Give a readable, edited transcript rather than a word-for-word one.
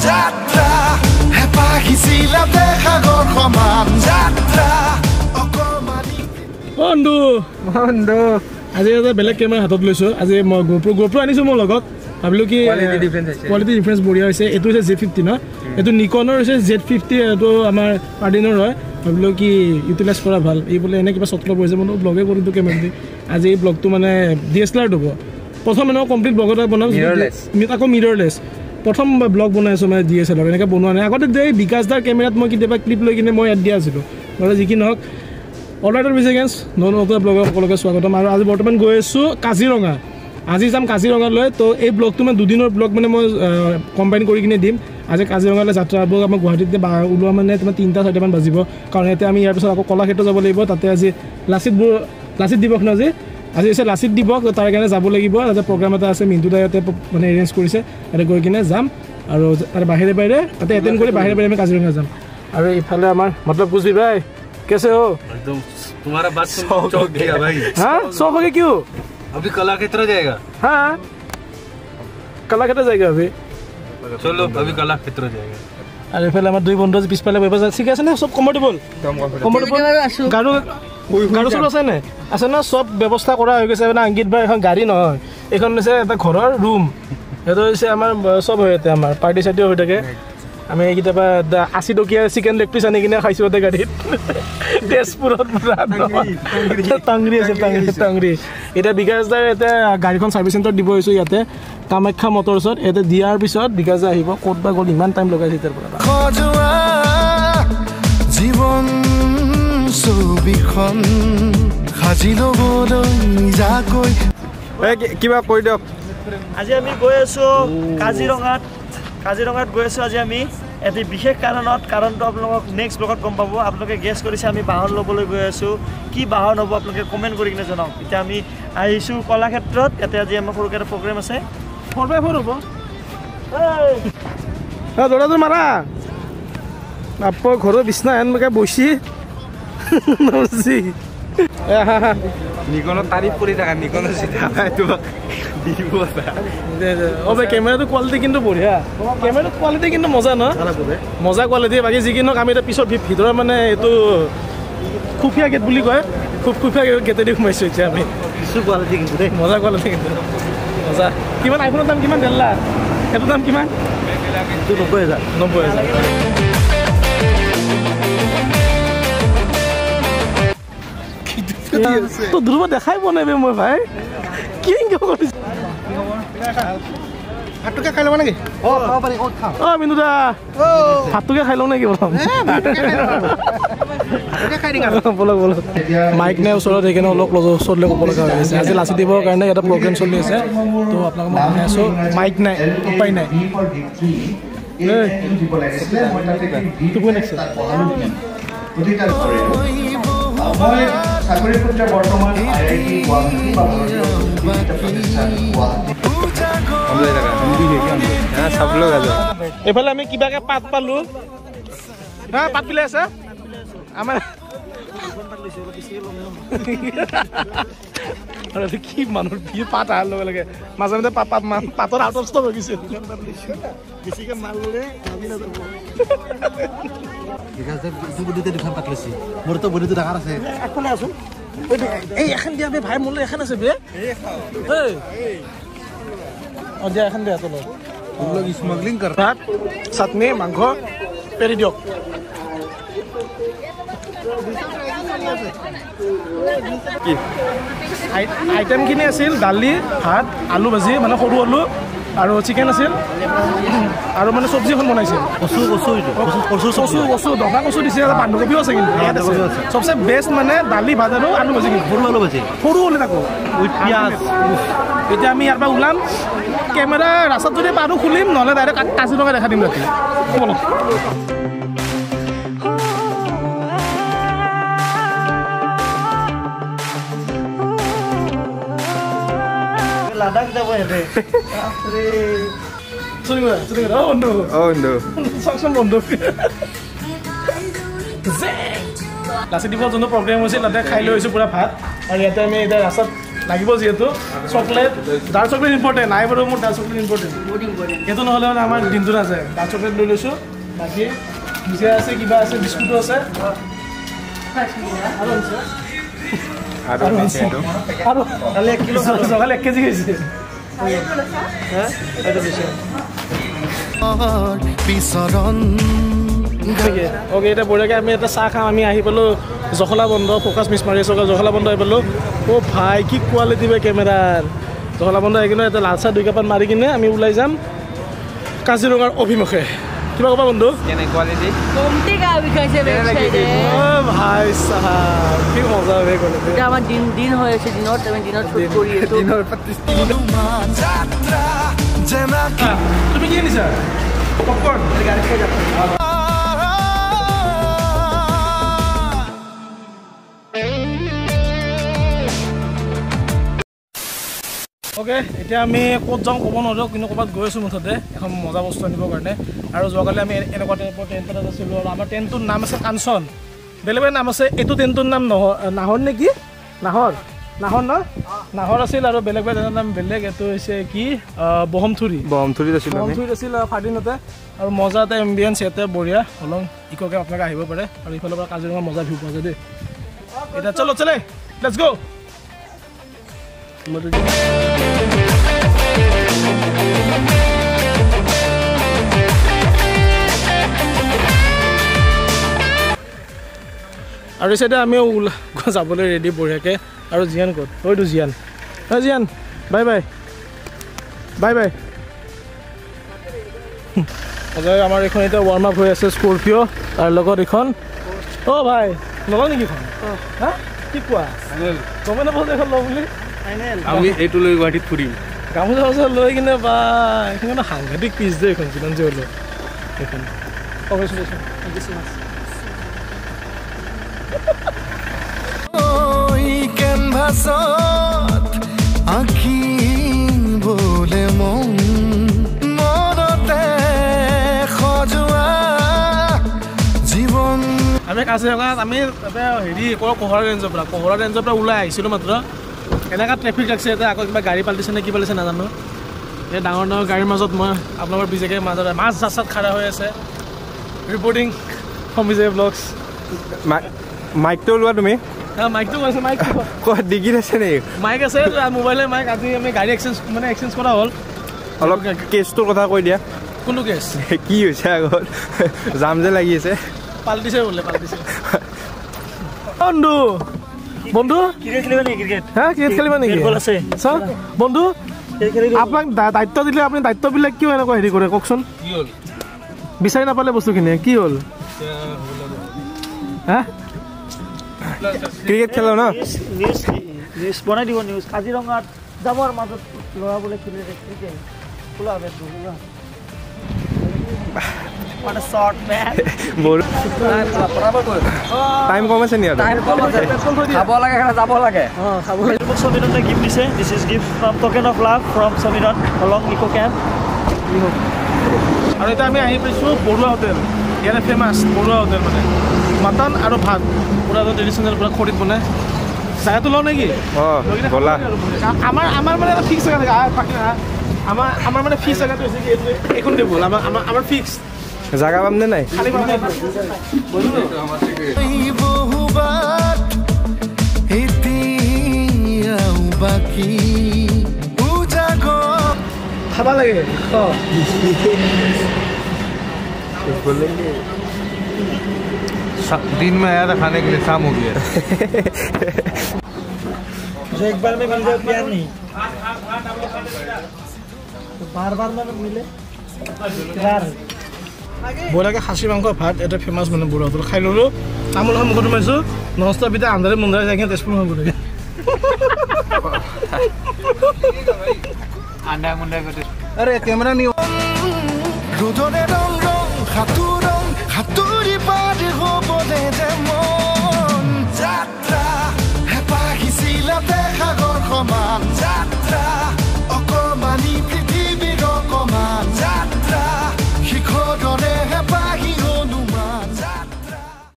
যাত্ৰা হেপা খিচিলা দেখাগৰ সমান যাত্ৰা অকমানি বন্ধু আজি এটা বেলেগ কেমেৰা হাতত লৈছো আজি মই গোপ্ৰ আনিছো মোৰ লগত ভাবিলো কি কোৱালিটি ডিফাৰেন্স বঢ়িয়া হৈছে এটো হৈছে Z50 ন এটো নিকনৰ হৈছে Z50 এটো আমাৰ পাৰ্টিনৰ হয় ভাবিলো কি ইউটিলাইজ কৰা ভাল এই বলে এনে কিবা সত্য পৰিছে মই ব্লগে কৰি দু কেমেৰা দি আজি এই ব্লগটো মানে DSLR দব প্ৰথম এনে কমপ্লিট ব্লগ এটা বনাম আকৌ মিৰৰলেছ প্ৰথম ব্লগ বনাইছো মানে DSLR এনেকা বনোৱা নাই আগতে যে বিকাশদাৰ কেমেৰাত মই কিবা ক্লিপ লৈ কিনে মই এড দিয়া আছিলো মানে যি কি নহক অলৰাইট বিজনেছ নতুন ব্লগৰ সকলোকে স্বাগতম আৰু আজি বৰ্তমান গৈ আছো কাজিৰঙা আজি যাম কাজিৰঙালৈ তো এই ব্লগটো মানে দুদিনৰ ব্লগ মানে মই কম্বাইন কৰি কিনে দিম আজি কাজিৰঙালৈ যাত্ৰা হ'ব আমাৰ গুৱাহাটীতে ওলোৱা মানে তোমাৰ 3-4 মান বাজিব কাৰণ এতিয়া আমি ইয়াৰ পিছত আকৌ কলাক্ষেত্ৰ যাব লাগিব তাতে আজি লাচিত দিৱস ন আজি হৈছে লাচিত দিৱস তাৰ কাৰণে যাব লাগিব তাতে প্ৰগ্ৰাম এটা আছে মিণ্টু দাই ইয়াতে মানে এৰেঞ্জ কৰিছে তাতে গৈ কিনে যাম আৰু তাতে বাহিৰে তাতে এটেণ্ড কৰি বাহিৰে আমি কাজিৰঙা যাম আৰু ইফালে আমাৰ মতলব কুছ ভি ভাই कैसे हो एकदम तुम्हारा बात चौक गया भाई हाँ शौक हो गया क्यों अभी कलाक्षेत्र जाएगा हाँ कलाक्षेत्र जाएगा अभी चलो अभी कलाक्षेत्र जाएगा अरे पहले हमारे दुई बंधु पिछपाले व्यवस्था ठीक আছে না সব কমফৰ্টেবল গাড়ী চলো আছে না আছে না সব ব্যৱস্থা কৰা হৈ গৈছে মানে অংকিত ভাই এখন গাড়ী নহয় এখন হৈছে এটা ঘৰৰ ৰুম সেইটো হৈছে আমাৰ সব হৈ আছে আমাৰ পাৰ্টি চাৰ্টি হৈ থাকে আমি কেতিয়াবা 80 টকীয়া চিকেন লেগ পিচ আনি কিনে খাইছো তাতে গাড়ীত তেজপুৰত টাংৰি আছে টাংৰি এটা বিকাশদাৰ এটা গাড়ীখন সাৰ্ভিস চেণ্টাৰ দিব হৈছে ইয়াতে কামাখ্যা মটৰছত এতে দিয়াৰ পিছত বিকাশদা আহিব ক'ত বা গ'ল ইমান টাইম লগাইছে তাৰ পৰা খজুৱা জীৱন ছবিখন সাজি ল'বলৈ যাকৈ কিবা কৈ দিয়ক আজি আমি গৈ আছো কাজিৰঙাত গৈ আছো আজি আমি এটি বিশেষ কাৰণটো আপোনালোকক নেক্সট ব্লগত গম পাব আপোনালোকে গেছ কৰিছে আমি বাহন ল'বলৈ গৈ আছো কি বাহন হ'ব আপোনালোকে কমেণ্ট কৰি কিনে জনাওক এতিয়া আমি আহিছো কলাক্ষেত্ৰত ইয়াতে আজি আমাৰ সৰুকে এটা প্ৰগ্ৰেম আছে 4x4 হ'ব এই দৌৰাটো মাৰা আপ ঘৰৰ বিছনা এনেকৈ বসি নৰছি নিকনৰ তাৰিফ কৰি থাকা নিকনৰ চিধা তোমাক দিব অবে কেমেৰাটো কোৱালিটি কিন্তু বঢ়িয়া কেমেৰাটো কোৱালিটি কিন্তু মজা ন মজা কোৱালিটি বাকী যি কিনক আমি এটা পিছত ভিতৰৰ মানে এইটো খুফিয়া গেট বুলি কয় খুফিয়া গেটেদি সোমাইছো এতিয়া আমি কিছু কোৱালিটি কিন্তু দেই মজা কোৱালিটি কিন্তু মজা কিমান আইফোনৰ দাম কিমান 1.5 লাখ সেইটো দাম কিমান 90,000 তো ধ্ৰুৱ দেখাই পোৱা নাই বে মই ভাই কি কৰিছ ভাতটোকে খাই ল'বা নেকি মিনু দা ভাতটোকে খাই লওঁ নেকি প্ৰথম বলক মাইক নাই ওচৰত সেইকাৰণে অলপ ওচৰলৈ ক'ব লগা হৈ আছে আজি লাচিত দিৱসৰ কাৰণে এটা প্ৰগ্ৰেম চলি আছে তো আপোনালোকক মই শুনাই আছোঁ মাইক নাই উপায় নাই এইফালে আমি কিবাকে পাত পালো হা পাত পিলে আছে আমাৰ কি মানুহৰ কি পাত আহাৰ লগে লগে মাজে মাজে পাতৰ আউট অফ ষ্টক হৈ গৈছে বেছিকে মাল ল'লে দুখন পাত লৈছে মোৰতো বডিটো ডাঙৰ আছে একফালে আছো এই এখন দিয়া বে ভাই মোলৈ এখন আছে বে দিয়া এখন দিয়া তলত স্মাগলিং কৰ ভাত চাটনি মাংস পেৰি দিয়ক আইটেমখিনি আছিল দালি ভাত আলু ভাজি মানে সৰু আলু আৰু চিকেন আছিল আৰু মানে চব্জি এখন বনাইছিল কচু দহা কচু দিছে বান্ধকবিও আছে কিন্তু চবচে বেষ্ট মানে দালি ভাত আৰু আলু ভাজি সৰু আলু ভাজি সৰু হ'লে থাকো উইথ পিঁয়াজ এতিয়া আমি ইয়াৰ পৰা ওলাম কেমেৰা ৰাস্তাত যদি পাৰো খুলিম নহ'লে ডাইৰেক্ট কাজিৰঙা দেখা দিম ৰাতি বলক লাডাখ যাব এতে বন্ধু লাচিত দিৱস যোনটো প্ৰগ্ৰেম হৈছিল তাতে খাই লৈ আহিছোঁ পুৰা ভাত আৰু ইয়াতে আমি এতিয়া ৰাস্তাত লাগিব যিহেতু চকলেট ডাৰ্ক চকলেট ইম্পৰ্টেণ্ট নাই বাৰু মোৰ ডাৰ্ক চকলেট ইম্পৰ্টেণ্ট সেইটো নহ'লে মানে আমাৰ দিনটো নাযায় ডাৰ্ক চকলেট লৈ লৈছোঁ বাকী মিঠাই আছে কিবা আছে বিস্কুটো আছে আৰু কালি 1 কিলো কালি 1 কেজি গৈছে অ'কে এতিয়া বঢ়িয়াকৈ আমি এটা চাহ খাম আমি আহি পালোঁ জখলা বন্ধ ফ'কাছ মিছ মাৰি আছোঁ জখলা বন্ধ আহি পালোঁ অ' ভাই কি কোৱালিটি বে কেমেৰাৰ জখলা বন্ধ আহি কিনে এটা লাল চাহ 2 কাপমান মাৰি কিনে আমি ওলাই যাম কাজিৰঙাৰ অভিমুখে কিবা ক'বা বন্ধু ভাই চাহাব কি মজা হৈ গ'ল আমাৰ দিন হৈ আছে দিনত আমি দিনত শ্বুট কৰি তুমি কি আনিছা পপকৰ্ণ গাড়ী খাই যাবা অ'কে এতিয়া আমি ক'ত যাওঁ ক'ব নোৱাৰোঁ কিন্তু ক'ৰবাত গৈ আছোঁ মুঠতে এখন মজা বস্তু আনিবৰ কাৰণে আৰু যোৱাকালি আমি এনেকুৱা টাইপৰ টেণ্ট এটাত আছিলোঁ আৰু আমাৰ টেণ্টটোৰ নাম আছে কাঞ্চন বেলেগ নাম আছে এইটো টেণ্টটোৰ নাম নাহৰ নেকি নাহৰ ন নাহৰ আছিল আৰু বেলেগ টেণ্টৰ নাম বেলেগ এইটো হৈছে কি বহমথুৰিত আছিল ফাৰ্টিনতে আৰু মজা এটা এম্বিয়েঞ্চ ইয়াতে বঢ়িয়া অলপ ইক'কে আপোনালোকে আহিব পাৰে আৰু ইফালৰ পৰা কাজিৰঙা মজা ভিউ পোৱা যায় দেই এতিয়া চলো লেটছ গো আৰু এই চাইডে আমি যাবলৈ ৰেডি বঢ়িয়াকৈ আৰু জিয়ান ক'ত হয়তো জিয়ান জিয়ান বাই আমাৰ এইখন এতিয়া ৱাৰ্ম আপ হৈ আছে স্কৰপিঅ' তাৰ লগত এইখন অ' ভাই নলওঁ নেকি এইখন হা কি কোৱা গমে নাপাওঁ এখন লওঁ বুলি আমি এইটো লৈ গুৱাহাটীত ফুৰিম গামোচা লৈ কিনে বা এইখন সাংঘাতিক পিচ দেই এইখন যিমান যি হ'লেও এইখন কংগ্ৰেচুলেশ্যন থেংক ইউ ছ' মাছ কেনভাছত আঁকিবলে মনতে সজোৱা জীৱন আমি কাজিৰঙাত আমি তাতে হেৰি কোহৰা ৰেঞ্জৰ পৰা ওলাই আহিছিলোঁ মাত্ৰ এনেকুৱা ট্ৰেফিক লাগিছে এতিয়া আকৌ কিবা গাড়ী পাল্টিছে নে কি পালিছে নাজানো এই ডাঙৰ গাড়ীৰ মাজত মই আপোনালোকৰ বিজেকে মাজত মাছ জাচাত খাৰা হৈ আছে ৰিপৰ্টিং ফ্ৰম বিজে ব্লগছ মাইকটো ওলোৱা তুমি মাইকটো কৈছে মাইক ক'ত ডিগিত আছে নেকি মাইক আছে মোবাইলৰ মাইক আজি আমি গাড়ী এক্সচেঞ্জ কৰা হ'ল অলপ কেছটোৰ কথা কৈ দিয়া কোনটো কেছ কি হৈছে আগত জাম যে লাগি আছে পাল্টিছে বন্ধু ক্ৰিকেট খেলিবা নেকি ক্ৰিকেট খেলিবা নেকি বন্ধু আপোনাক দায়িত্ব দিলে আপুনি দায়িত্ববিলাক কিয় এনেকুৱা হেৰি কৰে কওকচোন কি হ'ল বিচাৰি নাপালে বস্তুখিনি কি হ'ল হা ক্ৰিকেট খেলো ন নিউজ বনাই দিব নিউজ কাজিৰঙাত যাবৰ মাজত ল'ৰা বোলে খেলি ক্ৰিকেট খোলা What a short man. Time কম আছে নি খাব লাগে যাব লাগে Somiran gift দিছে this is gift from token of love from Somiran along eco camp আৰু এটা আমি আহি পাইছোঁ বৰুৱা হোটেল ইয়াৰে ফেমাছ বৰুৱা হোটেল মানে মাটন আৰু ভাত পুৰা ট্ৰেডিশ্যনেল পুৰা খৰিত বনাই চাহটো লওঁ নেকি আমাৰ মানে এটা ফিক্স জেগা থাকে আমাৰ মানে ফিক্স জেগাটো হৈছে কি এইখন টেবুল আমাৰ ফিক্স জাগা পাম নে নাই বহুবাৰ এতিয়াও বাকী খাবা লাগে दिन में आया था खाने के लिए शाम हो गया एक बार में मिल जाए प्यार नहीं तो बार में मिले प्यार বঢ়িয়াকৈ খাচী মাংস ভাত এটা ফেমাছ মানে বৰুৱা হোটেল খাই ল'লোঁ তামোল এখন মুখত সোমাইছোঁ ননষ্টপ এতিয়া আন্ধাৰে মুন্ধাৰে যাই কিনে তেজপুৰ হৈ গ'লগৈ ৰ'দৰে ৰং ৰং সাঁতোৰ